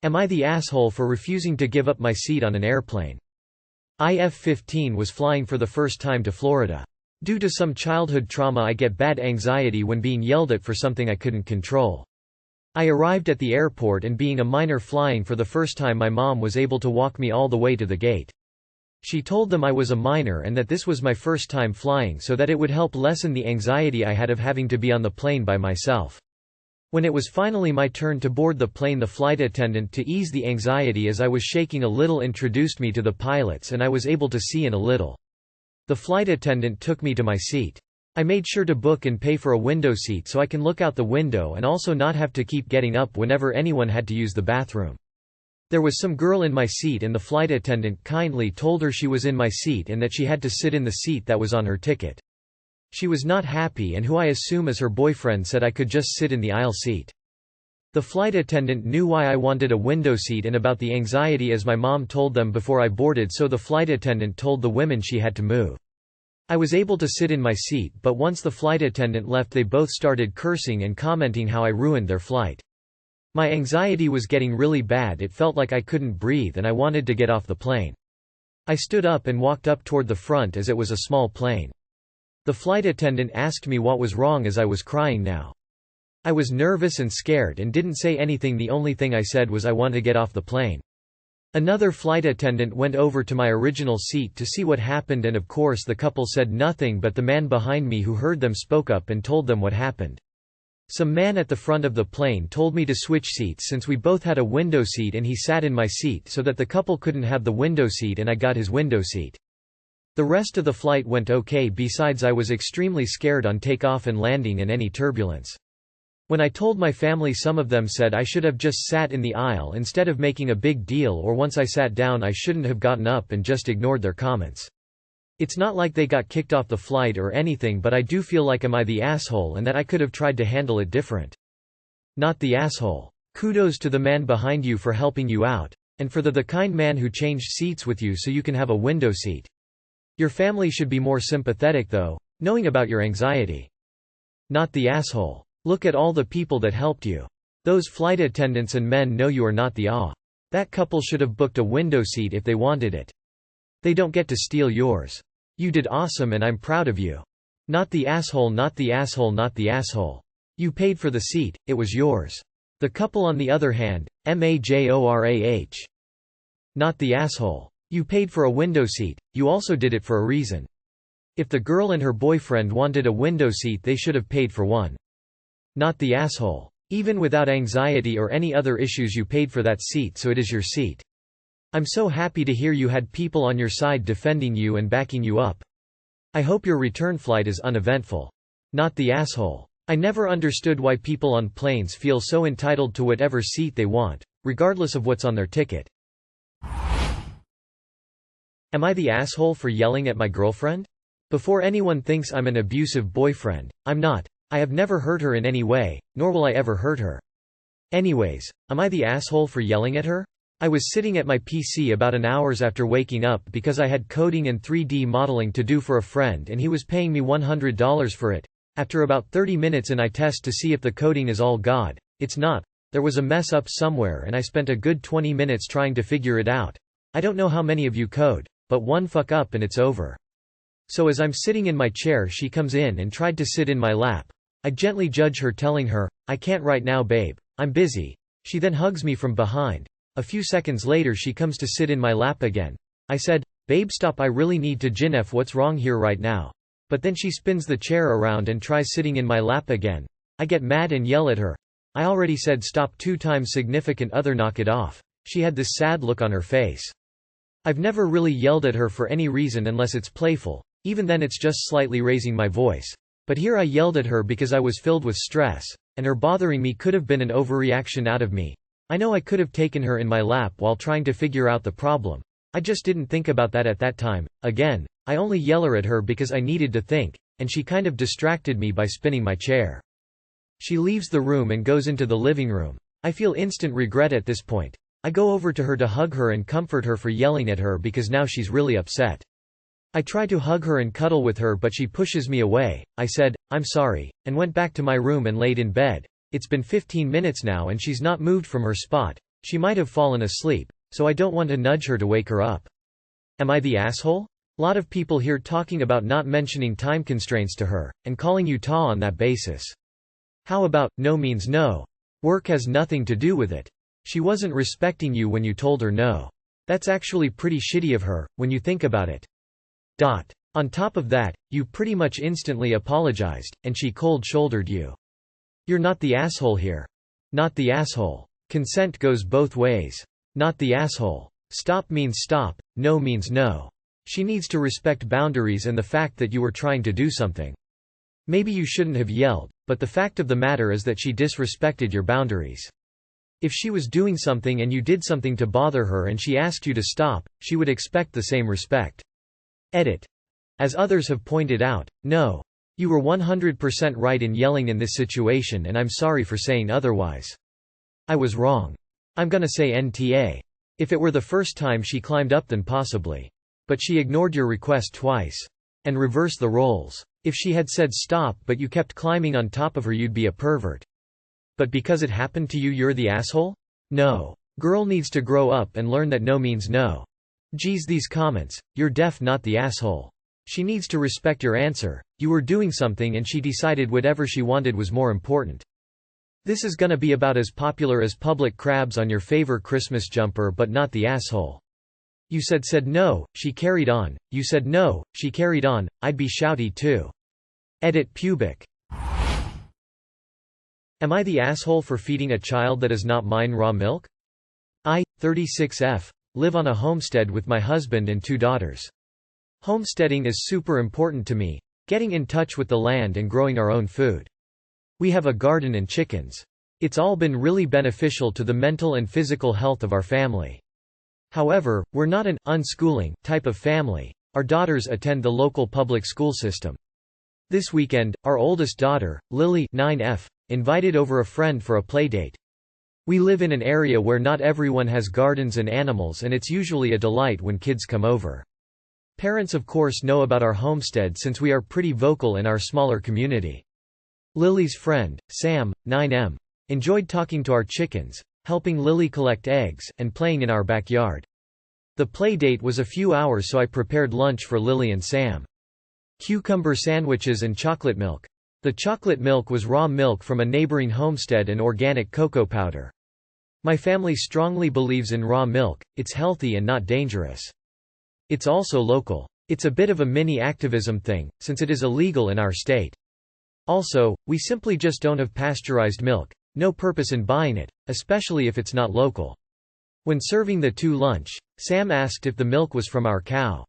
Am I the asshole for refusing to give up my seat on an airplane? IF-15 was flying for the first time to Florida. Due to some childhood trauma, I get bad anxiety when being yelled at for something I couldn't control. I arrived at the airport, and being a minor flying for the first time, my mom was able to walk me all the way to the gate. She told them I was a minor and that this was my first time flying, so that it would help lessen the anxiety I had of having to be on the plane by myself. When it was finally my turn to board the plane, the flight attendant, to ease the anxiety as I was shaking a little, introduced me to the pilots, and I was able to see in a little. The flight attendant took me to my seat. I made sure to book and pay for a window seat so I can look out the window and also not have to keep getting up whenever anyone had to use the bathroom. There was some girl in my seat, and the flight attendant kindly told her she was in my seat and that she had to sit in the seat that was on her ticket. She was not happy, and who I assume is her boyfriend said I could just sit in the aisle seat. The flight attendant knew why I wanted a window seat and about the anxiety, as my mom told them before I boarded, so the flight attendant told the women she had to move. I was able to sit in my seat, but once the flight attendant left, they both started cursing and commenting how I ruined their flight. My anxiety was getting really bad, it felt like I couldn't breathe and I wanted to get off the plane. I stood up and walked up toward the front as it was a small plane. The flight attendant asked me what was wrong as I was crying now. I was nervous and scared and didn't say anything. The only thing I said was I want to get off the plane. Another flight attendant went over to my original seat to see what happened, and of course the couple said nothing, but the man behind me who heard them spoke up and told them what happened. Some man at the front of the plane told me to switch seats since we both had a window seat, and he sat in my seat so that the couple couldn't have the window seat, and I got his window seat. The rest of the flight went okay, besides I was extremely scared on takeoff and landing and any turbulence. When I told my family, some of them said I should have just sat in the aisle instead of making a big deal, or once I sat down I shouldn't have gotten up and just ignored their comments. It's not like they got kicked off the flight or anything, but I do feel like am I the asshole and that I could have tried to handle it different. Not the asshole. Kudos to the man behind you for helping you out. And for the kind man who changed seats with you so you can have a window seat. Your family should be more sympathetic though, knowing about your anxiety. Not the asshole. Look at all the people that helped you. Those flight attendants and men know you are not the aw. That couple should have booked a window seat if they wanted it. They don't get to steal yours. You did awesome and I'm proud of you. Not the asshole, not the asshole, not the asshole. You paid for the seat, it was yours. The couple on the other hand, majorah. Not the asshole. You paid for a window seat, you also did it for a reason. If the girl and her boyfriend wanted a window seat, they should have paid for one. Not the asshole. Even without anxiety or any other issues, you paid for that seat, so it is your seat. I'm so happy to hear you had people on your side defending you and backing you up. I hope your return flight is uneventful. Not the asshole. I never understood why people on planes feel so entitled to whatever seat they want, regardless of what's on their ticket. Am I the asshole for yelling at my girlfriend? Before anyone thinks I'm an abusive boyfriend, I'm not. I have never hurt her in any way, nor will I ever hurt her. Anyways, am I the asshole for yelling at her? I was sitting at my PC about an hour after waking up because I had coding and 3D modeling to do for a friend and he was paying me $100 for it. After about 30 minutes in, I test to see if the coding is all God. It's not. There was a mess up somewhere and I spent a good 20 minutes trying to figure it out. I don't know how many of you code, but one fuck up and it's over. So as I'm sitting in my chair, she comes in and tried to sit in my lap. I gently judge her, telling her, "I can't right now, babe. I'm busy." She then hugs me from behind. A few seconds later she comes to sit in my lap again. I said, "Babe, stop, I really need to Jinef, what's wrong here right now?" But then she spins the chair around and tries sitting in my lap again. I get mad and yell at her. "I already said stop 2 times, significant other, knock it off." She had this sad look on her face. I've never really yelled at her for any reason unless it's playful. Even then it's just slightly raising my voice. But here I yelled at her because I was filled with stress, and her bothering me could have been an overreaction out of me. I know I could have taken her in my lap while trying to figure out the problem. I just didn't think about that at that time. Again, I only yell at her because I needed to think, and she kind of distracted me by spinning my chair. She leaves the room and goes into the living room. I feel instant regret at this point. I go over to her to hug her and comfort her for yelling at her because now she's really upset. I try to hug her and cuddle with her, but she pushes me away. I said, "I'm sorry," and went back to my room and laid in bed. It's been 15 minutes now and she's not moved from her spot. She might have fallen asleep, so I don't want to nudge her to wake her up. Am I the asshole? Lot of people here talking about not mentioning time constraints to her, and calling you ta on that basis. How about, no means no? Work has nothing to do with it. She wasn't respecting you when you told her no. That's actually pretty shitty of her, when you think about it. On top of that, you pretty much instantly apologized, and she cold-shouldered you. You're not the asshole here. Not the asshole. Consent goes both ways. Not the asshole. Stop means stop, no means no. She needs to respect boundaries and the fact that you were trying to do something. Maybe you shouldn't have yelled, but the fact of the matter is that she disrespected your boundaries. If she was doing something and you did something to bother her and she asked you to stop, she would expect the same respect. Edit. As others have pointed out, no. You were 100% right in yelling in this situation and I'm sorry for saying otherwise. I was wrong. I'm gonna say NTA. If it were the first time she climbed up then possibly. But she ignored your request twice. And reverse the roles. If she had said stop but you kept climbing on top of her you'd be a pervert. But because it happened to you you're the asshole? No. Girl needs to grow up and learn that no means no. Geez, these comments, you're deaf not the asshole. She needs to respect your answer. You were doing something and she decided whatever she wanted was more important. This is gonna be about as popular as public crabs on your favorite Christmas jumper but not the asshole. You said no, she carried on, you said no, she carried on, I'd be shouty too. Edit pubic. Am I the asshole for feeding a child that is not mine raw milk? I, 36F, live on a homestead with my husband and 2 daughters. Homesteading is super important to me, getting in touch with the land and growing our own food. We have a garden and chickens. It's all been really beneficial to the mental and physical health of our family. However, we're not an unschooling type of family. Our daughters attend the local public school system. This weekend, our oldest daughter, Lily 9F, invited over a friend for a playdate. We live in an area where not everyone has gardens and animals and it's usually a delight when kids come over. Parents of course know about our homestead since we are pretty vocal in our smaller community. Lily's friend, Sam, 9M, enjoyed talking to our chickens, helping Lily collect eggs, and playing in our backyard. The play date was a few hours so I prepared lunch for Lily and Sam. Cucumber sandwiches and chocolate milk. The chocolate milk was raw milk from a neighboring homestead and organic cocoa powder. My family strongly believes in raw milk, it's healthy and not dangerous. It's also local. It's a bit of a mini activism thing, since it is illegal in our state. Also, we simply just don't have pasteurized milk. No purpose in buying it, especially if it's not local. When serving the 2 lunch, Sam asked if the milk was from our cow.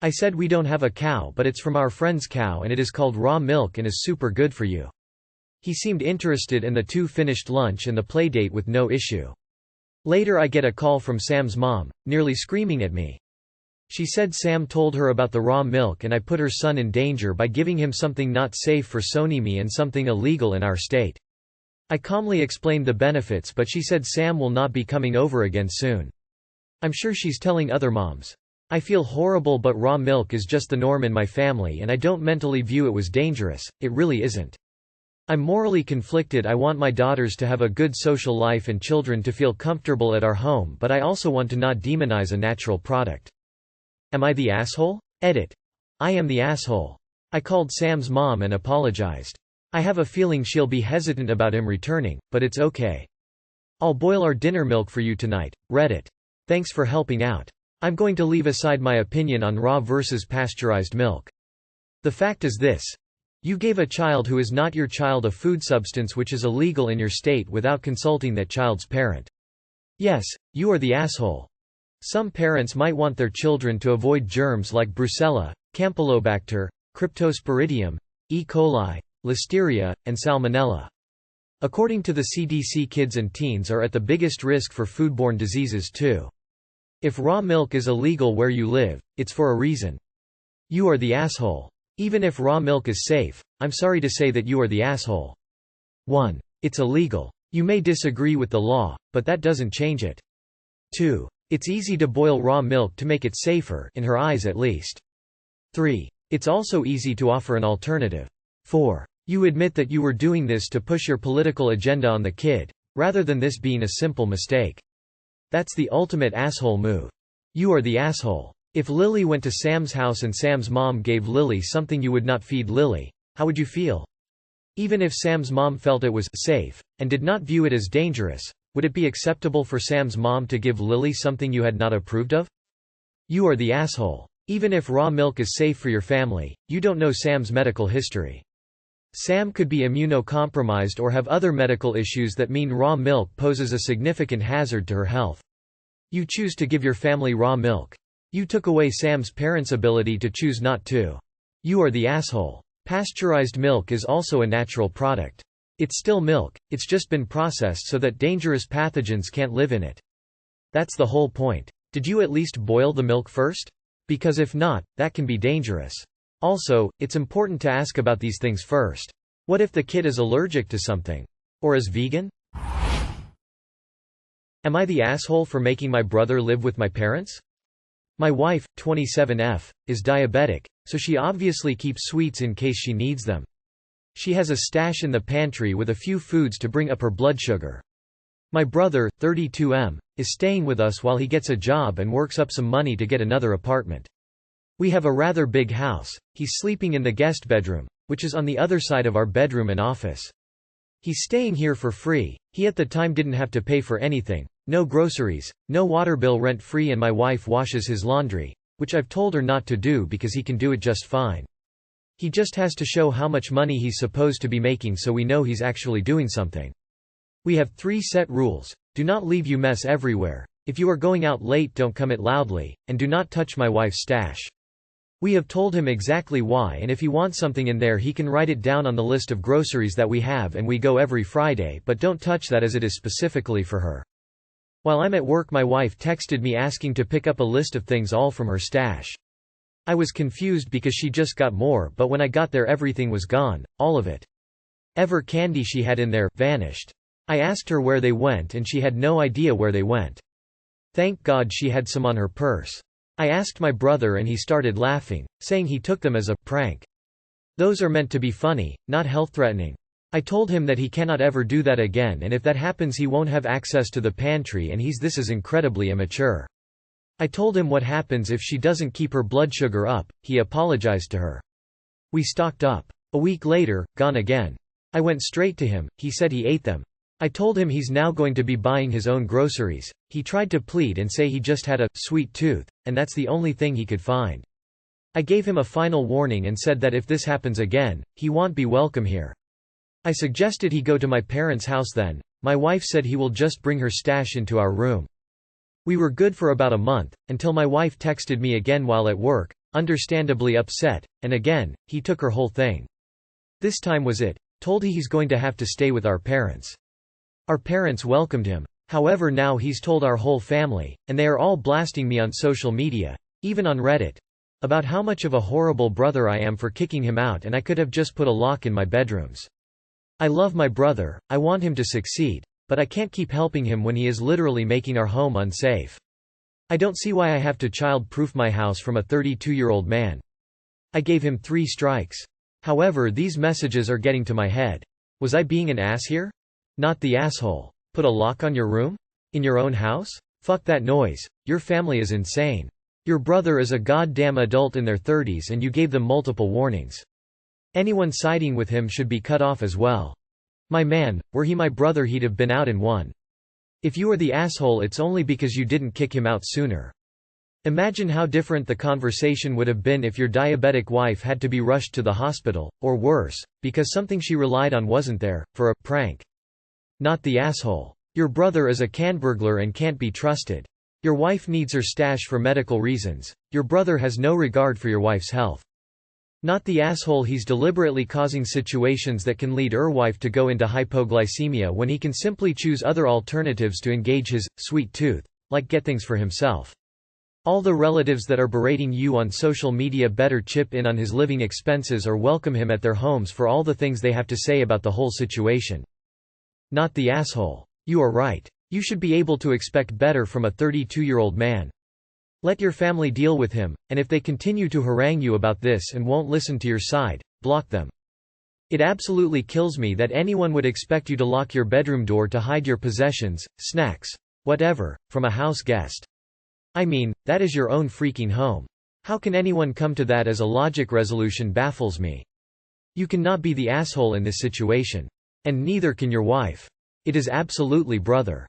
I said we don't have a cow but it's from our friend's cow and it is called raw milk and is super good for you. He seemed interested and the 2 finished lunch and the play date with no issue. Later I get a call from Sam's mom, nearly screaming at me. She said Sam told her about the raw milk and I put her son in danger by giving him something not safe for me and something illegal in our state. I calmly explained the benefits but she said Sam will not be coming over again soon. I'm sure she's telling other moms. I feel horrible but raw milk is just the norm in my family and I don't mentally view it was dangerous, it really isn't. I'm morally conflicted. I want my daughters to have a good social life and children to feel comfortable at our home but I also want to not demonize a natural product. Am I the asshole? Edit. I am the asshole. I called Sam's mom and apologized. I have a feeling she'll be hesitant about him returning, but it's okay. I'll boil our dinner milk for you tonight. Reddit. Thanks for helping out. I'm going to leave aside my opinion on raw versus pasteurized milk. The fact is this. You gave a child who is not your child a food substance which is illegal in your state without consulting that child's parent. Yes, you are the asshole. Some parents might want their children to avoid germs like Brucella, Campylobacter, Cryptosporidium, E. coli, Listeria, and Salmonella. According to the CDC, kids and teens are at the biggest risk for foodborne diseases too. If raw milk is illegal where you live, it's for a reason. You are the asshole. Even if raw milk is safe, I'm sorry to say that you are the asshole. 1. It's illegal. You may disagree with the law, but that doesn't change it. 2. It's easy to boil raw milk to make it safer, in her eyes at least. 3. It's also easy to offer an alternative. 4. You admit that you were doing this to push your political agenda on the kid, rather than this being a simple mistake. That's the ultimate asshole move. You are the asshole. If Lily went to Sam's house and Sam's mom gave Lily something you would not feed Lily, how would you feel? Even if Sam's mom felt it was safe, and did not view it as dangerous, would it be acceptable for Sam's mom to give Lily something you had not approved of? You are the asshole. Even if raw milk is safe for your family, you don't know Sam's medical history. Sam could be immunocompromised or have other medical issues that mean raw milk poses a significant hazard to her health. You choose to give your family raw milk. You took away Sam's parents' ability to choose not to. You are the asshole. Pasteurized milk is also a natural product. It's still milk, it's just been processed so that dangerous pathogens can't live in it. That's the whole point. Did you at least boil the milk first? Because if not, that can be dangerous. Also, it's important to ask about these things first. What if the kid is allergic to something? Or is vegan? Am I the asshole for making my brother live with my parents? My wife, 27F, is diabetic, so she obviously keeps sweets in case she needs them. She has a stash in the pantry with a few foods to bring up her blood sugar. My brother, 32M, is staying with us while he gets a job and works up some money to get another apartment. We have a rather big house. He's sleeping in the guest bedroom, which is on the other side of our bedroom and office. He's staying here for free. He at the time didn't have to pay for anything. No groceries, no water bill, rent-free, and my wife washes his laundry, which I've told her not to do because he can do it just fine. He just has to show how much money he's supposed to be making so we know he's actually doing something. We have 3 set rules. Do not leave your mess everywhere. If you are going out late, don't come it loudly, and do not touch my wife's stash. We have told him exactly why, and if he wants something in there he can write it down on the list of groceries that we have, and we go every Friday, but don't touch that as it is specifically for her. While I'm at work, my wife texted me asking to pick up a list of things all from her stash. I was confused because she just got more, but when I got there everything was gone, all of it. Ever candy she had in there, vanished. I asked her where they went and she had no idea where they went. Thank God she had some on her purse. I asked my brother and he started laughing, saying he took them as a prank. Those are meant to be funny, not health-threatening. I told him that he cannot ever do that again, and if that happens he won't have access to the pantry, and this is incredibly immature. I told him what happens if she doesn't keep her blood sugar up. He apologized to her. We stocked up. A week later, gone again. I went straight to him, he said he ate them. I told him he's now going to be buying his own groceries. He tried to plead and say he just had a sweet tooth, and that's the only thing he could find. I gave him a final warning and said that if this happens again, he won't be welcome here. I suggested he go to my parents' house then. My wife said he will just bring her stash into our room. We were good for about a month, until my wife texted me again while at work, understandably upset, and again, he took her whole thing. This time was it. Told he's going to have to stay with our parents. Our parents welcomed him. However, now he's told our whole family, and they are all blasting me on social media, even on Reddit, about how much of a horrible brother I am for kicking him out, and I could have just put a lock in my bedrooms. I love my brother, I want him to succeed, but I can't keep helping him when he is literally making our home unsafe. I don't see why I have to child-proof my house from a 32-year-old man. I gave him 3 strikes. However, these messages are getting to my head. Was I being an ass here? Not the asshole. Put a lock on your room? In your own house? Fuck that noise. Your family is insane. Your brother is a goddamn adult in their 30s and you gave them multiple warnings. Anyone siding with him should be cut off as well. My man, were he my brother he'd have been out in one. If you are the asshole, it's only because you didn't kick him out sooner. Imagine how different the conversation would have been if your diabetic wife had to be rushed to the hospital, or worse, because something she relied on wasn't there, for a prank. Not the asshole. Your brother is a can-burglar and can't be trusted. Your wife needs her stash for medical reasons. Your brother has no regard for your wife's health. Not the asshole, he's deliberately causing situations that can lead your wife to go into hypoglycemia when he can simply choose other alternatives to engage his sweet tooth, like get things for himself. All the relatives that are berating you on social media better chip in on his living expenses or welcome him at their homes for all the things they have to say about the whole situation. Not the asshole. You are right. You should be able to expect better from a 32-year-old man. Let your family deal with him, and if they continue to harangue you about this and won't listen to your side, block them. It absolutely kills me that anyone would expect you to lock your bedroom door to hide your possessions, snacks, Whatever, from a house guest. I mean, that is your own freaking home. How can anyone come to that as a logic resolution baffles me. You cannot be the asshole in this situation. And neither can your wife. It is absolutely brother.